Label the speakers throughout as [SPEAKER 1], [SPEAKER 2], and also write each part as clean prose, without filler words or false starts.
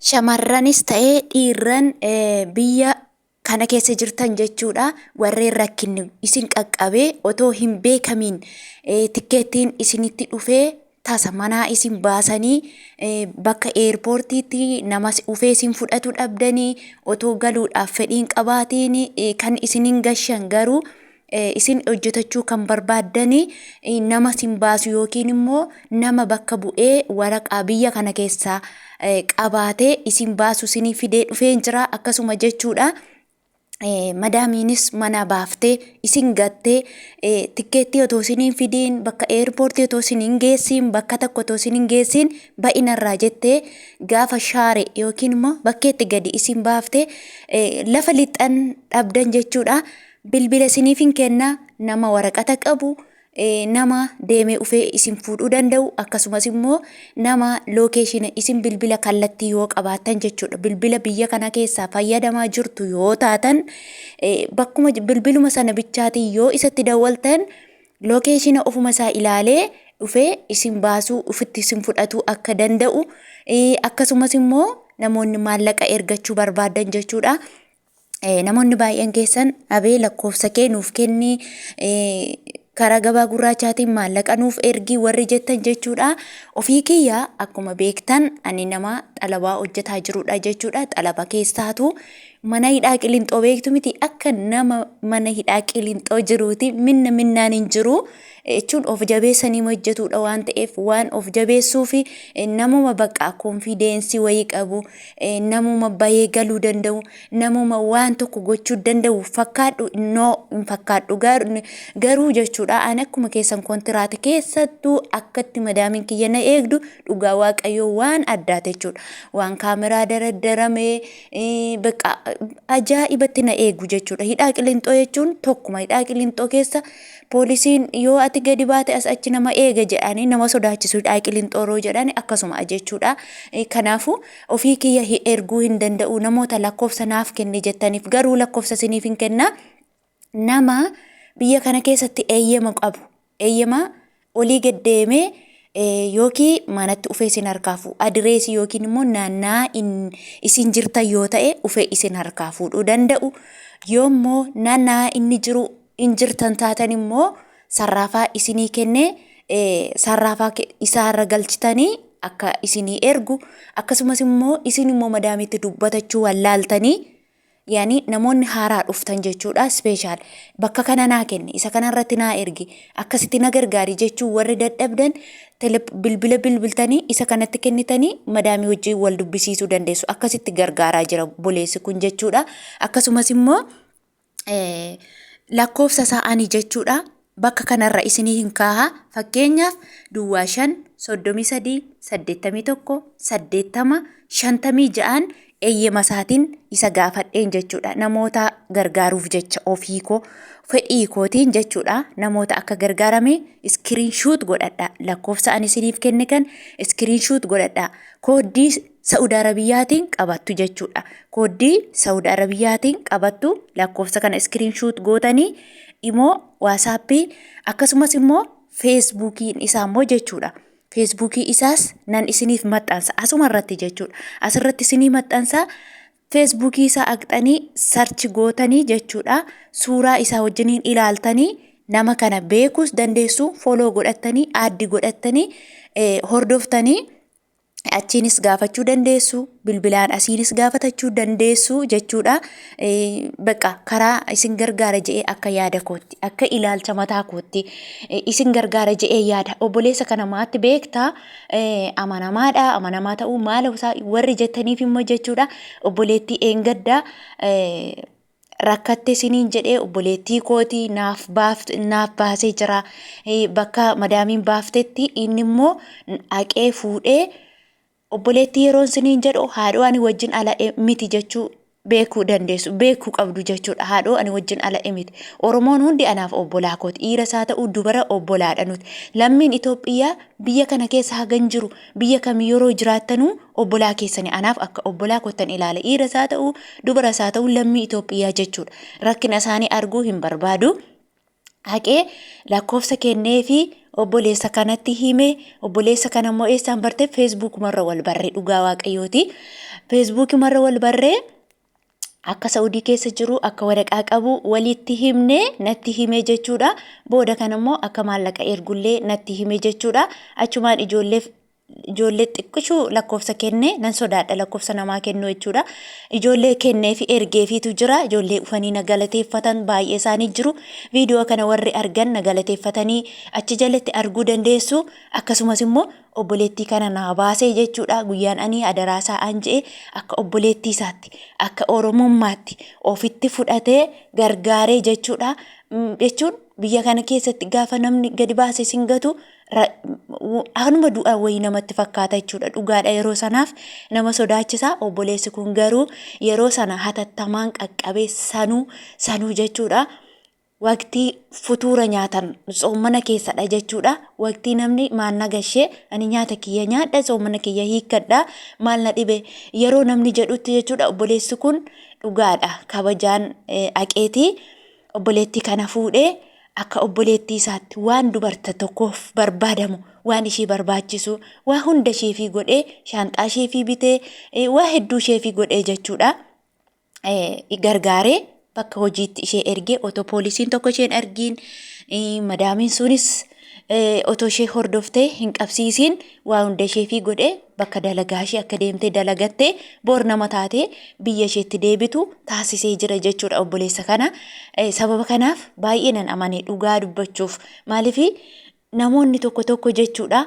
[SPEAKER 1] Shamarranis ta'ee dhiirran biyya kana keessa jirtan jechuudha. Warreen rakkinni isin qaqqabee otoo hin beekamiin tikkeettiin isinitti dhufee tasa manaa isin baasanii bakka eerpoortiitti namas dhufee isin fudhatu dhabdanii otoo galuudhaaf fedhiin qabaatiin kan isinin gashan garuu isin hojjetachuu kan barbaaddanii nama isin baasu yookiin immoo nama bakka bu'ee waraqaa biyya kana keessaa qabaatee isin baasu isinii fidee dhufee jira akkasuma jechuudha. Madaamiinis mana baaftee isin gattee tikkeetti otoo isiniin fidiin bakka eerpoortii otoo isiniin geessiin bakka tokko otoo isiniin geessiin ba'inarraa jettee gaafa shaare yookiin immoo bakkeetti gadi isin baaftee lafa lixan dhabdan jechuudha. Bilbila isiniif hin kenna nama waraqata qabu nama deemee ufee isin fuudhuu danda'u akkasumas immoo nama lookeeshina isin bilbila kallattii yoo qabaatan jechuudha. Bilbila biyya kana keessaa fayyadamaa jirtu yoo taatan bakkuma bilbiluma sana bichaatiin yoo isatti dawwaltan lookeeshina ofuma isaa ilaalee dhufee isin baasuu ufitti isin fudhatu akka danda'u akkasumas immoo namoonni maallaqa ergachuu barbaadan jechuudha. Namoonni baay'een keessan abee lakkoofsa kee nuuf kenni karaa gabaa gurraachaatiin maallaqa nuuf ergi warri jettan jechuudha. Ofii kiyyaa akkuma beektan ani nama xalabaa hojjetaa jirudha jechuudha. Xalaba keessaatu mana hidhaa Qilinxoo beektu miti akka nama mana hidhaa Qilinxoo jiruuti minnaan hin jiru jechuun of jabeessanii hojjetudha waan ta'eef waan of jabeessuufi namuma bakka konfiidensii wayii qabu namuma bahee galuu danda'u namuma waan tokko gochuu danda'u fakkaadhu hin fakkaadhu garuu jechuudha. Ani akkuma keessan kontiraata keessattuu akkatti madaamiin kiyya na eegdu dhugaa waaqayyoo waan addaate jechuudha. Waan kaameraa daraddaramee bakka ajaa'ibatti na eegu jechuudha. Hidhaa Qilinxoo jechuun tokkuma hidhaa Qilinxoo keessa poolisiin yoo ati gadi baate as achi nama eega jedhanii nama sodaachisu hidhaa Qilinxoo jedhani akkasuma jechuudha. Kanaafu ofii kiyya erguu hin danda'u namoota lakkoofsa naaf kenni jettaniif garuu lakkoofsa isiniif hin kenna. Nama biyya kana keessatti eeyyama qabu eeyyama olii gaddeemee yookiin manatti ufee isin harkaa fuudhu adireesii yookiin immoo naannaa isin jirtan yoo ta'e ufee isin harkaa fuudhuu danda'u. Yoommoo naannaa inni jiru in jirtan taatan immoo sarraafaa isinii kennee sarraafaa isaarra galchitanii akka isinii ergu akkasumas immoo isin immoo madaamitti dubbatachuu wallaaltanii yaani namoonni haaraa dhuftan jechuudha. Speeshaal bakka kana naa kenni isa kanarratti naa ergi akkasitti na gargaari jechuu warri dadhabdan bilbila bilbiltanii isa kanatti kennitanii madaamii wajjin wal dubbisiisuu dandeessu. Akkasitti gargaaraa jira boleessi kun jechuudha. Akkasumas immoo lakkoofsa isaanii jechuudha. Bakka kanarra isinii hin kaaha fakkeenyaaf Duwwaa 5 33 81 80 56 eeyyama isaatiin isa gaafadheen jechuudha. Namoota gargaaruuf jecha ofiikoo fedhii kootiin jechuudha. Namoota akka gargaarame iskiriinshuut godhadha. Lakkoofsa ani isiniif kenne kan iskiriinshuut godhadha. Kooddii Saudi Arabiyaatiin qabattu jechuudha. Kooddii Saudi Arabiyaatiin qabattu lakkoofsa kana iskiriinshuut gootanii immoo waasappii akkasumas immoo feesbuukiin isaa immoo jechuudha. Feesbuukii isaas nan isiniif maxxansa asuma irratti jechuudha. Asirratti isinii maxxansa feesbuukii isaa aqxanii sarchi gootanii jechuudha. Suuraa isaa wajjiniin ilaaltanii nama kana beekuus dandeessu foloo godhattanii aaddi godhattanii hordoftanii achiinis gaafachuu dandeessu bilbilaan asiinis gaafatachuu dandeessu jechuudha. Bakka karaa isin gargaara jedhee akka yaada kootti akka ilaalcha mataa kootti isin gargaara jedhee yaada. Obboleessa kana maatti beektaa amanamaadha amanamaa ta'uu maala warri jettaniif immoo jechuudha. Obboleettii eengaddaa rakkatte isiniin jedhee obboleettii kooti naaf baasee jira. Bakka madaamiin baaftetti inni immoo haqee fuudhee obboleettii yeroon isiniin jedhu haadhoo ani wajjin ala miti jechuu beekuu dandeessu beekuu qabdu jechuudha. Haadhoo ani wajjin ala miti. Oromoon hundi anaaf obbolaa kooti dhiira isaa ta'uu dubara obbolaadha nuti. Lammiin Itoophiyaa biyya kana keessa hagan jiru biyya kam yeroo jiraattanuu obbolaa keessanii anaaf akka obbolaa kottan ilaala. Dhiira isaa ta'uu dubara isaa ta'uu lammii Itoophiyaa jechuudha. Rakkina isaanii arguu hin barbaadu. Haqee lakkoofsa kennee fi obboleessa kanatti hime obboleessa kana immoo eessaan barte Facebook marra wal barree dhugaa waaqayyooti. Facebook marra wal barree akka Saudii keessa jiru akka waraqaa qabu walitti himne natti hime jechuudha. Booda kana immoo akka maallaqa ergullee natti hime jechuudha. Achumaan ijoollee xiqqishuu lakkoofsa kenne nan sodaadha lakkoofsa namaa kennu jechuudha. Ijoollee kennee fi ergeefitu jira. Ijoollee ufanii na galateeffatan baay'ee isaanii jiru. Viidiyoo kana warri argan na galateeffatanii achi jalatti arguu dandeessu. Akkasumas immoo obboleettii kana naa baasee jechuudha. Guyyaan ani adaraasaa an je'e akka obboleettii isaatti akka oromummaatti ofitti fudhatee gargaaree jechuudha. Jechuun biyya kana keessatti gaafa namni gadi baasee singatu anuma du'a wayii namatti fakkaata jechuudha. Dhugaadha yeroo sanaaf nama sodaachisaa. Obboleessi kun garuu yeroo sana hatattamaan qaqqabee sanuu jechuudha. Waqtii futuura nyaatan soomana keessadha jechuudha. Waqtii namni maanna gashee ani nyaata kiyya nyaadha soomana kiyya hiikkadha maal na dhibe yeroo namni jedhutti jechuudha. Obboleessi kun dhugaadha kabajaan aqeetii obboleettii kana fuudhee akka obboleettii isaatti waan dubarta tokkoof barbaadamu waan ishii barbaachisu waa hunda isheefii godhee shaanxaa isheefii bitee waa hedduu isheefii godhee jechuudha. Gargaaree bakka hojiitti ishee ergee otoo poolisiin tokko isheen argiin madaamiin sunis otoo ishee hordoftee hin qabsiisiin waa hunda isheefii godhee bakka dalagaa ishee akka deemtee dalagattee boor nama taatee biyya isheetti deebitu taasisee jira jechuudha obboleessa kana. Sababa kanaaf baay'ee nan amane dhugaa dubbachuuf maaliifi namoonni tokko jechuudha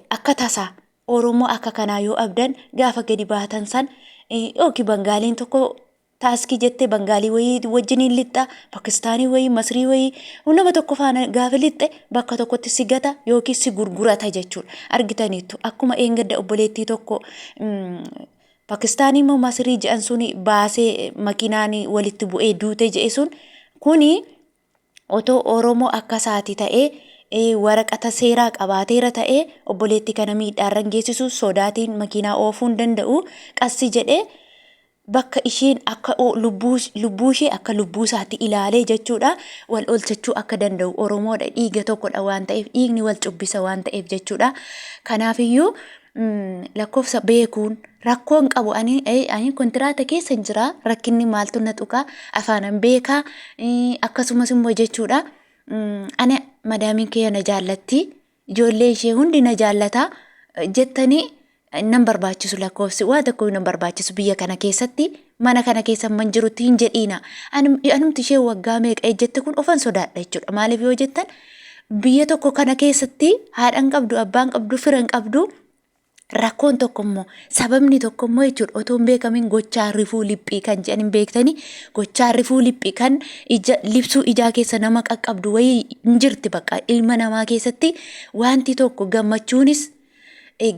[SPEAKER 1] akka tasaa Oromoo akka kanaa yoo abdan gaafa gadi baatan san yookiin Bangaaliin tokko taaskii jettee Bangaalii wayii wajjiniin lixxa Pakistaanii wayii Masrii wayii nama tokko faana gaafa lixxe bakka tokkotti si gata yookiin si gurgurata jechuudha. Argitaniitu akkuma eengadda obboleettii tokko Pakistaanii immoo Masrii jedhan suni baasee makiinaan walitti bu'ee duute jedhe sun kuni otoo Oromoo akka saati ta'ee waraqata seeraa qabaateera ta'ee obboleettii kana miidhaarran geessisu sodaatiin makiinaa oofuu hin danda'u qassi jedhee bakka ishiin akka lubbuu ishee akka lubbuu isaatti ilaalee jechuudha. Wal olchachuu akka danda'u Oromoodha dhiiga tokkodha waan ta'eef dhiigni wal cubbisa waan ta'eef jechuudha. Kanaafiyyuu lakkoofsa beekuun rakkoon qabu ani kontiraata keessa jira rakkinni maaltu na tuqa afaanan beekaa akkasumas immoo jechuudha. Ani Madaamiin kee na jaallatti ijoollee ishee hundi na jaallata jettanii nan barbaachisu lakkoofsi waa tokko nan barbaachisu biyya kana keessatti mana kana keessa man jirutti hin jedhiina. Anumti ishee waggaa meeqa ejjette kun ofan sodaadha jechuudha. Maaliif yoo jettan biyya tokko kana keessatti haadhan qabdu abbaan qabdu firan qabdu rakkoon tokkommoo sababni tokkommoo jechuudha otoo hin beekamin gochaa rifuu liphii kan jedhan hin beektanii gochaa rifuu liphii kan libsuu ijaa keessa nama qaqqabdu wayii hin jirti bakka ilma namaa keessatti wanti tokko gammachuunis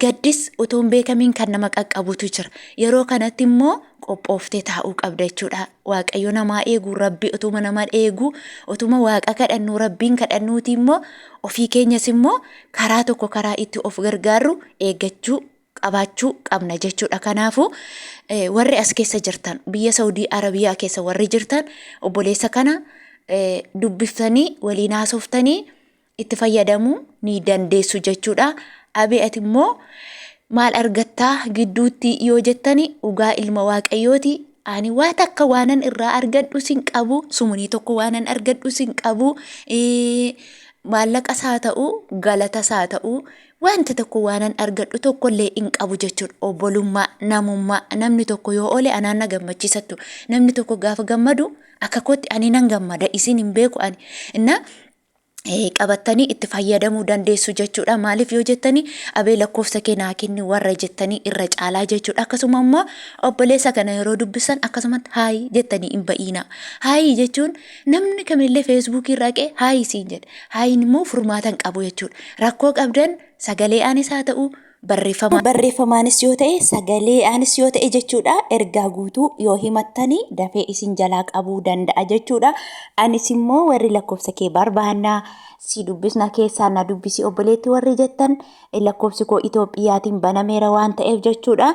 [SPEAKER 1] gaddis otoo hin beekamin kan nama qaqqabutu jira. Yeroo kanatti immoo qophooftee taa'uu qabda jechuudha. Waaqayyo namaa eegu rabbi otuma nama eegu otuma waaqa kadhannu rabbiin kadhannuuti immoo ofii keenyas immoo karaa tokko karaa itti of gargaarru eeggachuu qabaachuu qabna jechuudha. Kanaafuu warri as keessa jirtan biyya Saudii Arabiyaa keessa warri jirtan obboleessa kana dubbiftanii waliin haasoftanii itti fayyadamuu ni dandeessu jechuudha. Abeeti immoo maal argattaa gidduutti yoo jettani dhugaa ilma waaqayyooti. Ani waa takka waanan irraa argadhu sin qabu sumunii tokko waanan argadhu sin qabu maallaqa saa ta'u galata saa ta'u wanta tokko waanan argadhu tokkollee hin qabu jechuudha. Obbolummaa namummaa namni tokko yoo oole anaan na gammachiisattu namni tokko gaafa gammadu akka kootti ani nan gammada isin hin beeku ani inna qabattanii itti fayyadamuu dandeessu jechuudha. Maaliif yoo jettanii abee lakkoofsa keenaa kenni warra jettanii irra caalaa jechuudha. Akkasuma immoo obboleessa kana yeroo dubbisan akkasumatti haayi jettanii hin ba'iina. Haayi jechuun namni kamillee feesbuukii irraa qee haayi siin jedha. Haayiin immoo furmaatan qabu jechuudha. Rakkoo qabdan sagalee aanis haa ta'u barreeffamaanis yoo ta'e sagalee aanis yoo ta'e jechuudha. Ergaa guutuu yoo himattanii dafee isin jalaa qabuu danda'a jechuudha. Anis immoo warri lakkoofsa kee barbaannaa si dubbisna keessaa na dubbisi obboleetti warri jettan lakkoofsi koo Itoophiyaatiin banameera waan ta'eef jechuudha.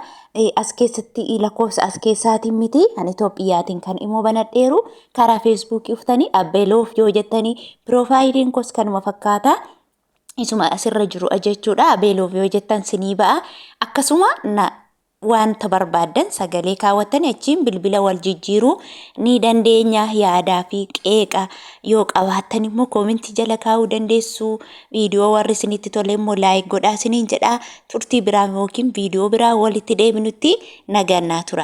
[SPEAKER 1] As keessatti lakkoofsa as keessaatiin miti ani Itoophiyaatiin kan immoo banadheeru karaa feesbuukii uftanii abbeeloof yoo jettanii piroofaayiliin kos kanuma fakkaata. isuma asirra jiru jechuudha. Beeloof yoo jettan sinii ba'a. Akkasuma wanta barbaaddan sagalee kaawwatan achiin bilbila wal jijjiiruu ni dandeenya. Yaadaa fi qeeqa yoo qabaattan immoo koomentii jala kaa'uu dandeessu. Viidiyoo warri isinitti tole immoo laayik godhaa isiniin jedha. Turtii biraa yookiin viidiyoo biraa walitti deebinutti nagannaa tura.